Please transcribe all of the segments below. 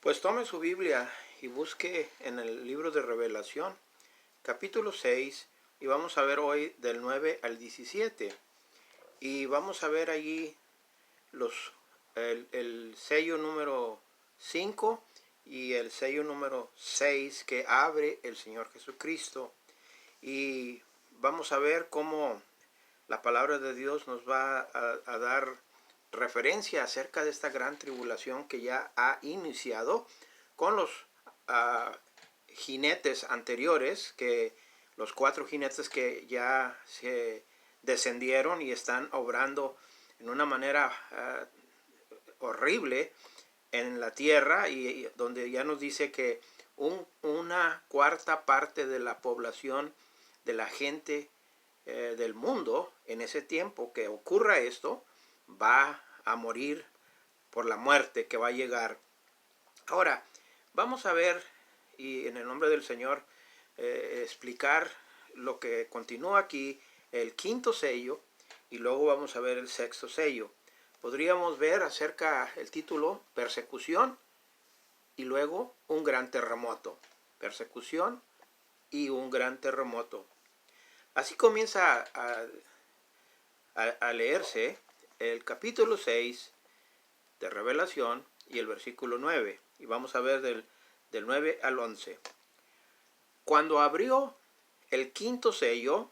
Pues tome su Biblia y busque en el libro de Revelación, capítulo 6, y vamos a ver hoy del 9 al 17. Y vamos a ver allí el sello número 5 y el sello número 6 que abre el Señor Jesucristo. Y vamos a ver cómo la palabra de Dios nos va a dar referencia acerca de esta gran tribulación que ya ha iniciado con los jinetes anteriores, los 4 jinetes que ya se descendieron y están obrando en una manera horrible en la tierra, y donde ya nos dice que una cuarta parte de la población de la gente del mundo en ese tiempo que ocurra esto va a morir por la muerte que va a llegar. Ahora vamos a ver, y en el nombre del Señor explicar lo que continúa aquí, el quinto sello, y luego vamos a ver el sexto sello. Podríamos ver acerca el título, persecución y luego un gran terremoto. Persecución y un gran terremoto. Así comienza a leerse el capítulo 6 de Revelación y el versículo 9. Y vamos a ver del 9 al 11. Cuando abrió el quinto sello,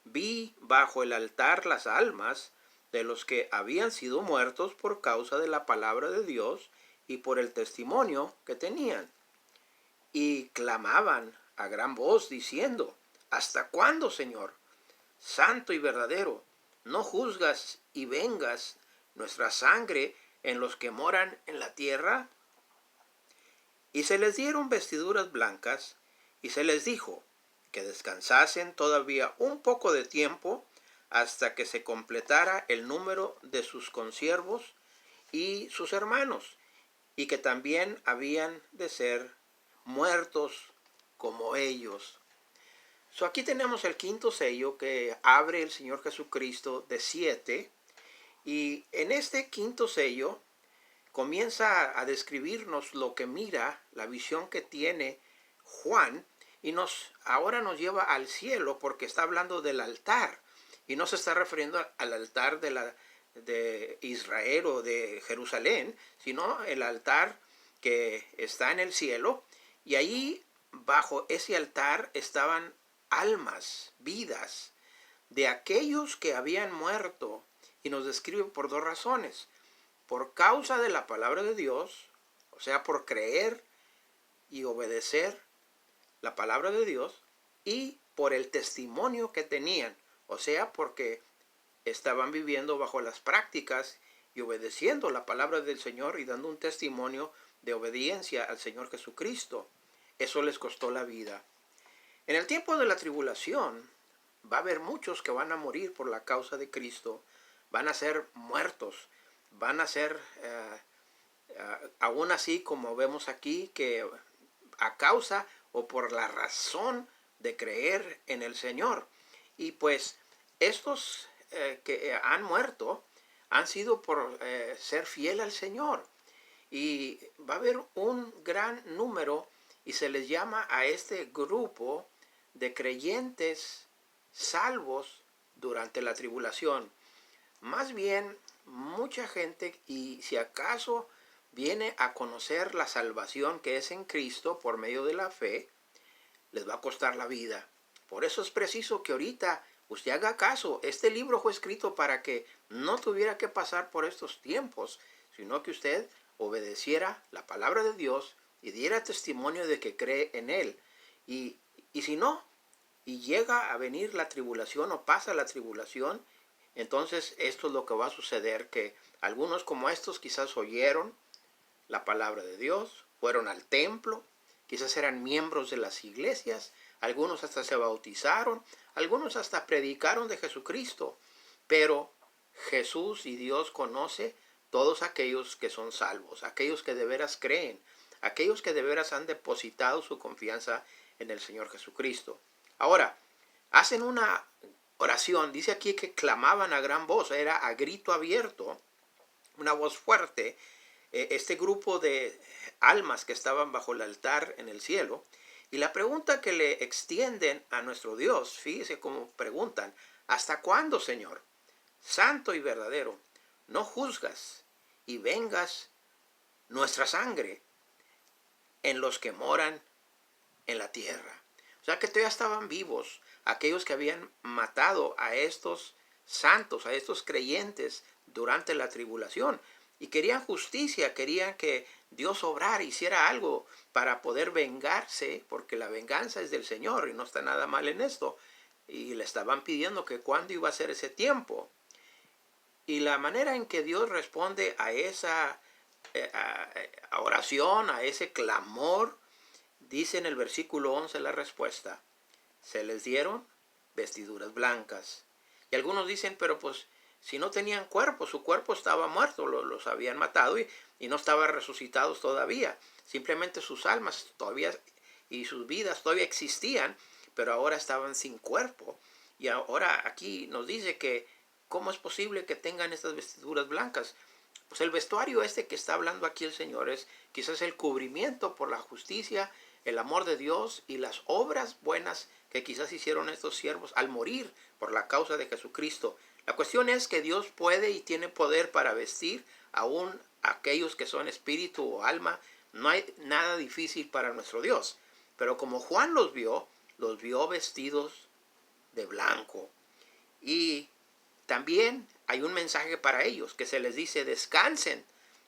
vi bajo el altar las almas de los que habían sido muertos por causa de la palabra de Dios y por el testimonio que tenían. Y clamaban a gran voz diciendo: ¿hasta cuándo, Señor, santo y verdadero, no juzgas y vengas nuestra sangre en los que moran en la tierra? Y se les dieron vestiduras blancas, y se les dijo que descansasen todavía un poco de tiempo hasta que se completara el número de sus consiervos y sus hermanos, y que también habían de ser muertos como ellos. Aquí tenemos el quinto sello que abre el Señor Jesucristo de 7, y en este quinto sello comienza a describirnos lo que mira, la visión que tiene Juan, y ahora nos lleva al cielo porque está hablando del altar, y no se está refiriendo al altar de Israel o de Jerusalén, sino el altar que está en el cielo, y ahí bajo ese altar estaban almas, vidas de aquellos que habían muerto, y nos describe por 2 razones: por causa de la palabra de Dios, o sea, por creer y obedecer la palabra de Dios, y por el testimonio que tenían, o sea, porque estaban viviendo bajo las prácticas y obedeciendo la palabra del Señor y dando un testimonio de obediencia al Señor Jesucristo. Eso les costó la vida. En el tiempo de la tribulación va a haber muchos que van a morir por la causa de Cristo, van a ser muertos, van a ser, aún así como vemos aquí, que a causa o por la razón de creer en el Señor. Y pues estos que han muerto han sido por ser fiel al Señor. Y va a haber un gran número, y se les llama a este grupo de creyentes salvos durante la tribulación. Más bien, mucha gente, y si acaso viene a conocer la salvación que es en Cristo por medio de la fe, les va a costar la vida. Por eso es preciso que ahorita usted haga caso. Este libro fue escrito para que no tuviera que pasar por estos tiempos, sino que usted obedeciera la palabra de Dios y diera testimonio de que cree en Él. Y si no, y llega a venir la tribulación o pasa la tribulación, entonces esto es lo que va a suceder, que algunos como estos quizás oyeron la palabra de Dios, fueron al templo, quizás eran miembros de las iglesias, algunos hasta se bautizaron, algunos hasta predicaron de Jesucristo, pero Jesús y Dios conoce todos aquellos que son salvos, aquellos que de veras creen, aquellos que de veras han depositado su confianza en el Señor Jesucristo. Ahora, hacen una oración, dice aquí que clamaban a gran voz, era a grito abierto, una voz fuerte. Este grupo de almas que estaban bajo el altar en el cielo. Y la pregunta que le extienden a nuestro Dios, fíjese cómo preguntan: ¿hasta cuándo, Señor, santo y verdadero, no juzgas y vengas nuestra sangre en los que moran en la tierra? O sea que todavía estaban vivos aquellos que habían matado a estos santos, a estos creyentes durante la tribulación. Y querían justicia, querían que Dios obrara, hiciera algo para poder vengarse, porque la venganza es del Señor y no está nada mal en esto. Y le estaban pidiendo que cuándo iba a ser ese tiempo. Y la manera en que Dios responde a esa a oración, a ese clamor, dice en el versículo 11 la respuesta: se les dieron vestiduras blancas. Y algunos dicen, pero pues si no tenían cuerpo, su cuerpo estaba muerto, los habían matado y no estaban resucitados todavía. Simplemente sus almas todavía y sus vidas todavía existían, pero ahora estaban sin cuerpo. Y ahora aquí nos dice que ¿cómo es posible que tengan estas vestiduras blancas? Pues el vestuario este que está hablando aquí el Señor es quizás el cubrimiento por la justicia, el amor de Dios y las obras buenas que quizás hicieron estos siervos al morir por la causa de Jesucristo. La cuestión es que Dios puede y tiene poder para vestir aún a aquellos que son espíritu o alma. No hay nada difícil para nuestro Dios. Pero como Juan los vio vestidos de blanco. Y también hay un mensaje para ellos, que se les dice: descansen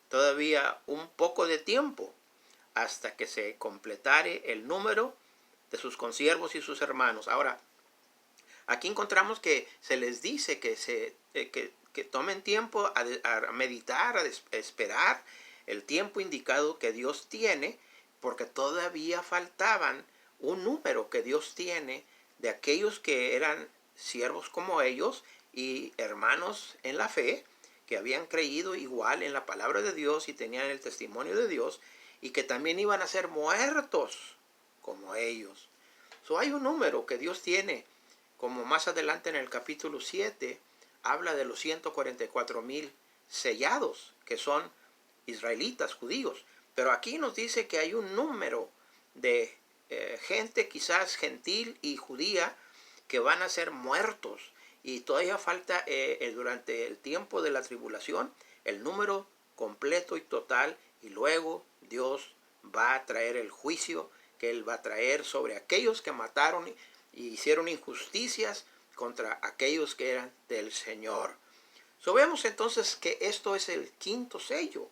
todavía un poco de tiempo hasta que se completare el número de sus consiervos y sus hermanos. Ahora, aquí encontramos que se les dice que tomen tiempo a meditar, a esperar el tiempo indicado que Dios tiene, porque todavía faltaban un número que Dios tiene de aquellos que eran siervos como ellos y hermanos en la fe, que habían creído igual en la palabra de Dios y tenían el testimonio de Dios, y que también iban a ser muertos como ellos. Hay un número que Dios tiene, como más adelante en el capítulo 7 habla de los 144,000 sellados, que son israelitas, judíos. Pero aquí nos dice que hay un número de gente quizás gentil y judía que van a ser muertos. Y todavía falta durante el tiempo de la tribulación el número completo y total. Y luego Dios va a traer el juicio que Él va a traer sobre aquellos que mataron y hicieron injusticias contra aquellos que eran del Señor. Vemos entonces que esto es el quinto sello.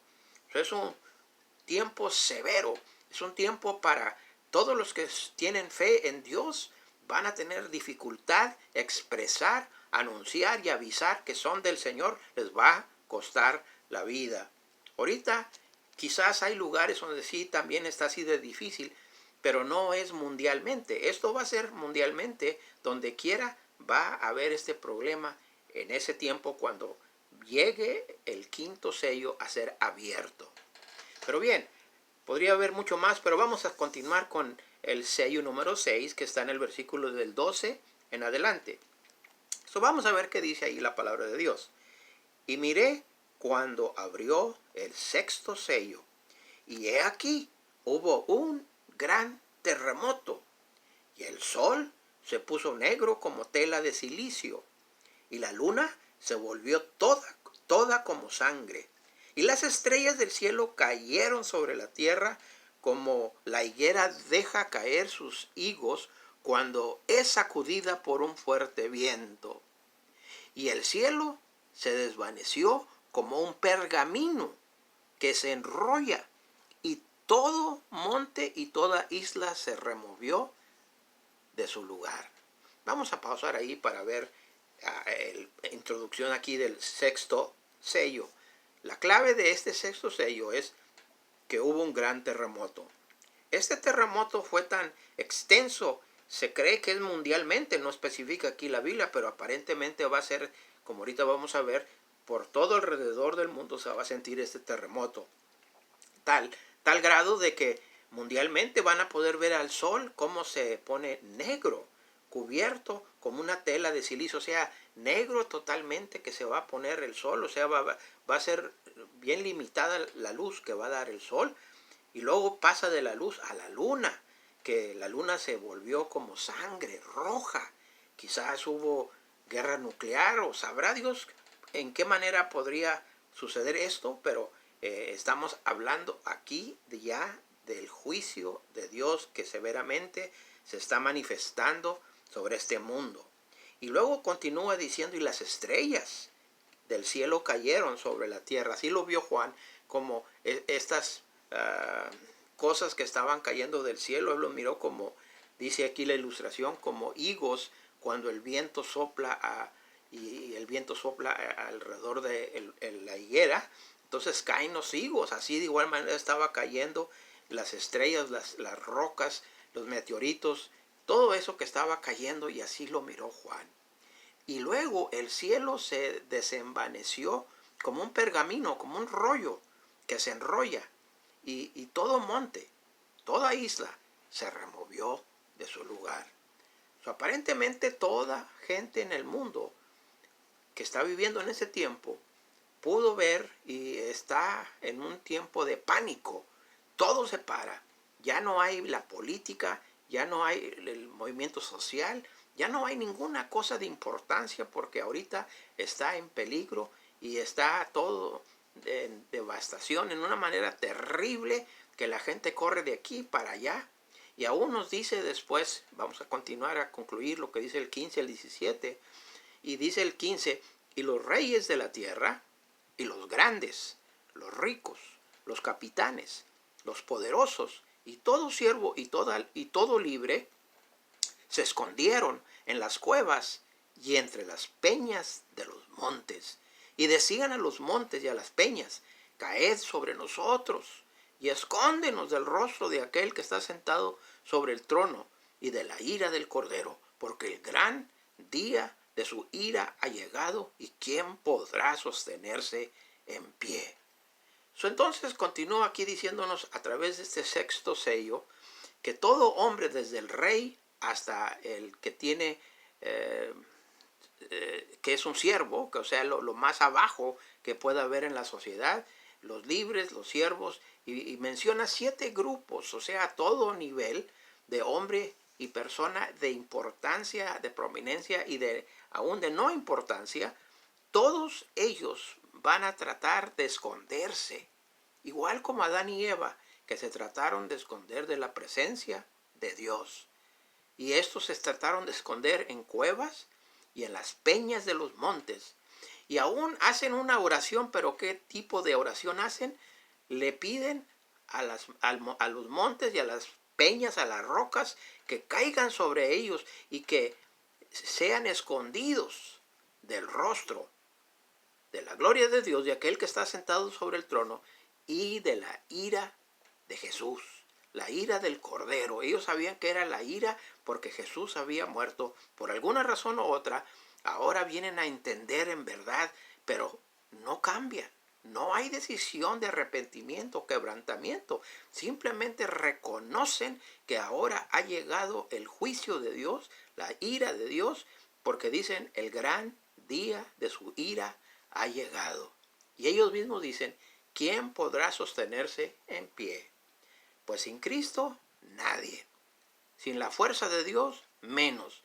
Es un tiempo severo. Es un tiempo para todos los que tienen fe en Dios. Van a tener dificultad expresar, anunciar y avisar que son del Señor. Les va a costar la vida. Ahorita quizás hay lugares donde sí también está así de difícil, pero no es mundialmente. Esto va a ser mundialmente. Donde quiera va a haber este problema en ese tiempo cuando llegue el quinto sello a ser abierto. Pero bien, podría haber mucho más, pero vamos a continuar con el sello número 6, que está en el versículo del 12 en adelante. Vamos a ver qué dice ahí la palabra de Dios. Y miré cuando abrió el sexto sello, y he aquí hubo un gran terremoto, y el sol se puso negro como tela de silicio, y la luna se volvió toda como sangre, y las estrellas del cielo cayeron sobre la tierra como la higuera deja caer sus higos cuando es sacudida por un fuerte viento. Y el cielo se desvaneció como un pergamino que se enrolla, y todo monte y toda isla se removió de su lugar. Vamos a pausar ahí para ver la introducción aquí del sexto sello. La clave de este sexto sello es que hubo un gran terremoto. Este terremoto fue tan extenso, se cree que es mundialmente, no especifica aquí la Biblia, pero aparentemente va a ser, como ahorita vamos a ver, por todo alrededor del mundo se va a sentir este terremoto. Tal grado de que mundialmente van a poder ver al sol cómo se pone negro, cubierto como una tela de silicio, o sea, negro totalmente que se va a poner el sol, o sea, va a ser bien limitada la luz que va a dar el sol. Y luego pasa de la luz a la luna, que la luna se volvió como sangre roja. Quizás hubo guerra nuclear o sabrá Dios en qué manera podría suceder esto, pero estamos hablando aquí ya del juicio de Dios que severamente se está manifestando sobre este mundo. Y luego continúa diciendo, y las estrellas del cielo cayeron sobre la tierra. Así lo vio Juan, como estas cosas que estaban cayendo del cielo. Él lo miró como, dice aquí la ilustración, como higos cuando el viento sopla y el viento sopla alrededor de la higuera. Entonces caen los higos. Así de igual manera estaba cayendo las estrellas, las rocas, los meteoritos, todo eso que estaba cayendo, y así lo miró Juan. Y luego el cielo se desenvaneció como un pergamino, como un rollo que se enrolla. Y todo monte, toda isla se removió de su lugar. Aparentemente toda gente en el mundo que está viviendo en ese tiempo pudo ver y está en un tiempo de pánico. Todo se para. Ya no hay la política, ya no hay el movimiento social, ya no hay ninguna cosa de importancia porque ahorita está en peligro y está todo en devastación en una manera terrible que la gente corre de aquí para allá. Y aún nos dice después, vamos a continuar a concluir lo que dice el 15 al 17, y dice el 15, y los reyes de la tierra, y los grandes, los ricos, los capitanes, los poderosos, y todo siervo y todo libre, se escondieron en las cuevas y entre las peñas de los montes, y decían a los montes y a las peñas, caed sobre nosotros, y escóndenos del rostro de aquel que está sentado sobre el trono y de la ira del Cordero, porque el gran día de su ira ha llegado, y quién podrá sostenerse en pie. Entonces continúa aquí diciéndonos a través de este sexto sello que todo hombre, desde el rey hasta el que tiene que es un siervo, que o sea lo más abajo que pueda haber en la sociedad, los libres, los siervos, y menciona 7 grupos, o sea, a todo nivel de hombre y persona de importancia, de prominencia y aún de no importancia. Todos ellos van a tratar de esconderse, igual como Adán y Eva, que se trataron de esconder de la presencia de Dios. Y estos se trataron de esconder en cuevas y en las peñas de los montes. Y aún hacen una oración, pero ¿qué tipo de oración hacen? Le piden a los montes y a las peñas, a las rocas, que caigan sobre ellos y que sean escondidos del rostro, de la gloria de Dios, de aquel que está sentado sobre el trono, y de la ira de Jesús, la ira del Cordero. Ellos sabían que era la ira porque Jesús había muerto por alguna razón u otra. Ahora vienen a entender en verdad, pero no cambian. No hay decisión de arrepentimiento, quebrantamiento. Simplemente reconocen que ahora ha llegado el juicio de Dios, la ira de Dios, porque dicen el gran día de su ira ha llegado. Y ellos mismos dicen, ¿quién podrá sostenerse en pie? Pues sin Cristo, nadie. Sin la fuerza de Dios, menos.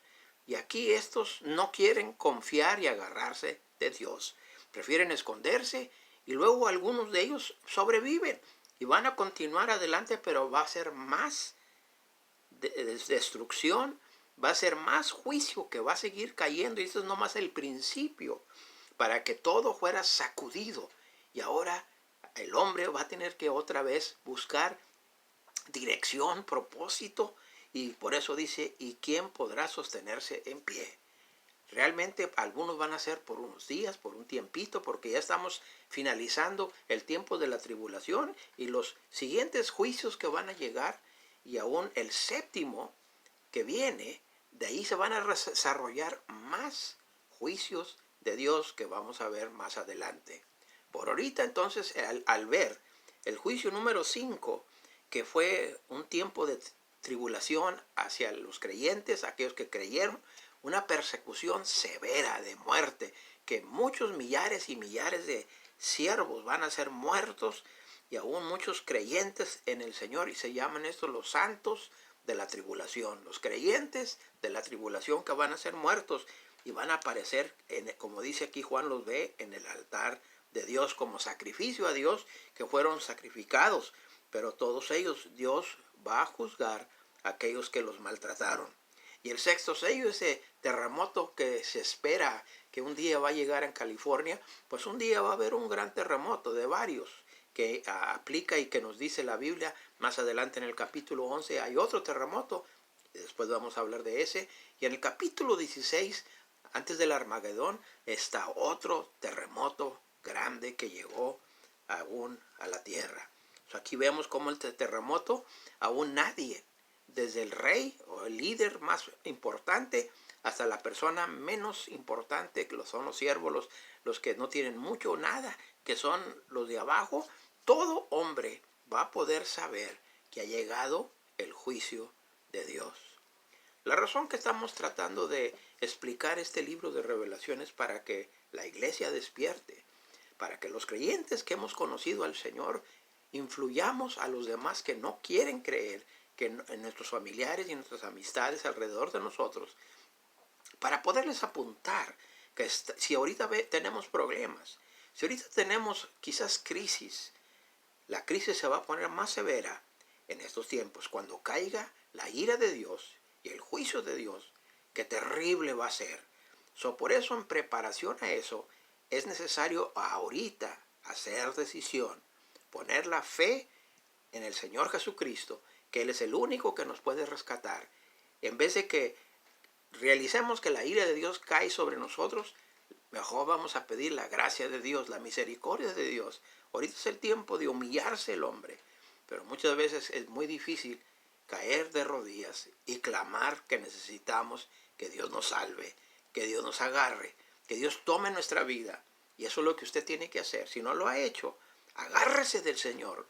Y aquí estos no quieren confiar y agarrarse de Dios. Prefieren esconderse, y luego algunos de ellos sobreviven y van a continuar adelante, pero va a ser más destrucción, va a ser más juicio que va a seguir cayendo, y esto es nomás el principio para que todo fuera sacudido. Y ahora el hombre va a tener que otra vez buscar dirección, propósito, y por eso dice, ¿y quién podrá sostenerse en pie? Realmente algunos van a ser por unos días, por un tiempito, porque ya estamos finalizando el tiempo de la tribulación y los siguientes juicios que van a llegar, y aún el séptimo que viene, de ahí se van a desarrollar más juicios de Dios que vamos a ver más adelante. Por ahorita entonces, al ver el juicio número 5, que fue un tiempo de tribulación hacia los creyentes, aquellos que creyeron, una persecución severa de muerte, que muchos millares y millares de siervos van a ser muertos, y aún muchos creyentes en el Señor, y se llaman estos los santos de la tribulación, los creyentes de la tribulación que van a ser muertos y van a aparecer, como dice aquí Juan los ve, en el altar de Dios como sacrificio a Dios, que fueron sacrificados, pero todos ellos Dios va a juzgar a aquellos que los maltrataron. Y el sexto sello, ese terremoto que se espera que un día va a llegar en California, pues un día va a haber un gran terremoto de varios que aplica y que nos dice la Biblia. Más adelante en el capítulo 11 hay otro terremoto, y después vamos a hablar de ese. Y en el capítulo 16, antes del Armagedón, está otro terremoto grande que llegó aún a la tierra. Aquí vemos cómo el terremoto, aún nadie, desde el rey o el líder más importante hasta la persona menos importante, que son los siervos, los que no tienen mucho o nada, que son los de abajo, todo hombre va a poder saber que ha llegado el juicio de Dios. La razón que estamos tratando de explicar este libro de Revelaciones para que la iglesia despierte, para que los creyentes que hemos conocido al Señor influyamos a los demás que no quieren creer, que en nuestros familiares y nuestras amistades alrededor de nosotros, para poderles apuntar que si ahorita tenemos problemas, si ahorita tenemos quizás crisis, la crisis se va a poner más severa en estos tiempos, cuando caiga la ira de Dios y el juicio de Dios, qué terrible va a ser. Por eso, en preparación a eso, es necesario ahorita hacer decisión, poner la fe en el Señor Jesucristo, que Él es el único que nos puede rescatar. En vez de que realicemos que la ira de Dios cae sobre nosotros, mejor vamos a pedir la gracia de Dios, la misericordia de Dios. Ahorita es el tiempo de humillarse el hombre, pero muchas veces es muy difícil caer de rodillas y clamar que necesitamos que Dios nos salve, que Dios nos agarre, que Dios tome nuestra vida. Y eso es lo que usted tiene que hacer. Si no lo ha hecho, agárrese del Señor.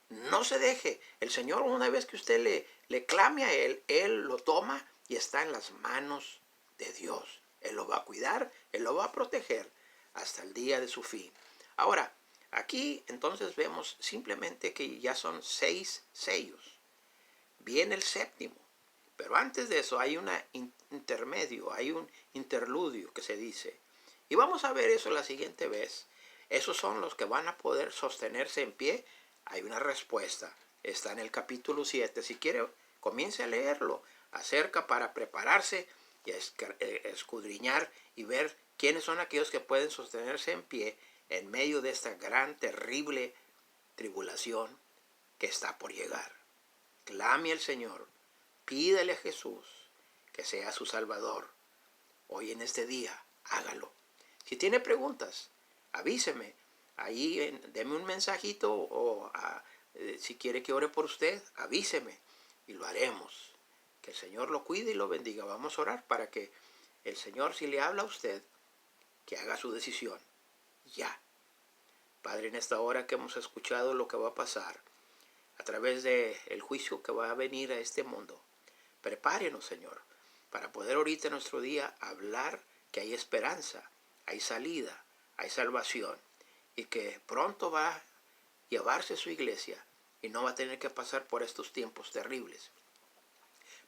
No se deje. El Señor, una vez que usted le clame a Él lo toma y está en las manos de Dios. Él lo va a cuidar, Él lo va a proteger hasta el día de su fin. Ahora, aquí entonces vemos simplemente que ya son 6 sellos. Viene el séptimo. Pero antes de eso hay un intermedio, hay un interludio que se dice. Y vamos a ver eso la siguiente vez. Esos son los que van a poder sostenerse en pie. Hay una respuesta. Está en el capítulo 7. Si quiere, comience a leerlo acerca para prepararse y escudriñar y ver quiénes son aquellos que pueden sostenerse en pie en medio de esta gran, terrible tribulación que está por llegar. Clame al Señor. Pídele a Jesús que sea su Salvador. Hoy en este día, hágalo. Si tiene preguntas, avíseme. Ahí deme un mensajito o si quiere que ore por usted, avíseme y lo haremos. Que el Señor lo cuide y lo bendiga. Vamos a orar para que el Señor, si le habla a usted, que haga su decisión ya. Padre, en esta hora que hemos escuchado lo que va a pasar a través del juicio que va a venir a este mundo, prepárenos, Señor, para poder ahorita en nuestro día hablar que hay esperanza, hay salida, hay salvación y que pronto va a llevarse su iglesia y no va a tener que pasar por estos tiempos terribles.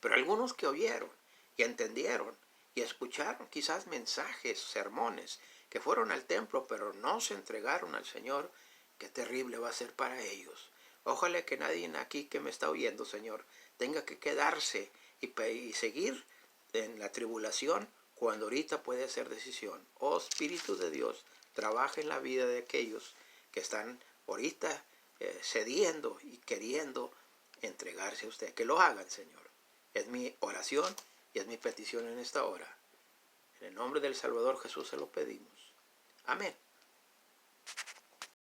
Pero algunos que oyeron y entendieron y escucharon quizás mensajes, sermones, que fueron al templo pero no se entregaron al Señor, qué terrible va a ser para ellos. Ojalá que nadie aquí que me está oyendo, Señor, tenga que quedarse y seguir en la tribulación cuando ahorita puede hacer decisión. Oh Espíritu de Dios, trabaja en la vida de aquellos que están ahorita cediendo y queriendo entregarse a usted. Que lo hagan, Señor. Es mi oración y es mi petición en esta hora. En el nombre del Salvador Jesús se lo pedimos. Amén.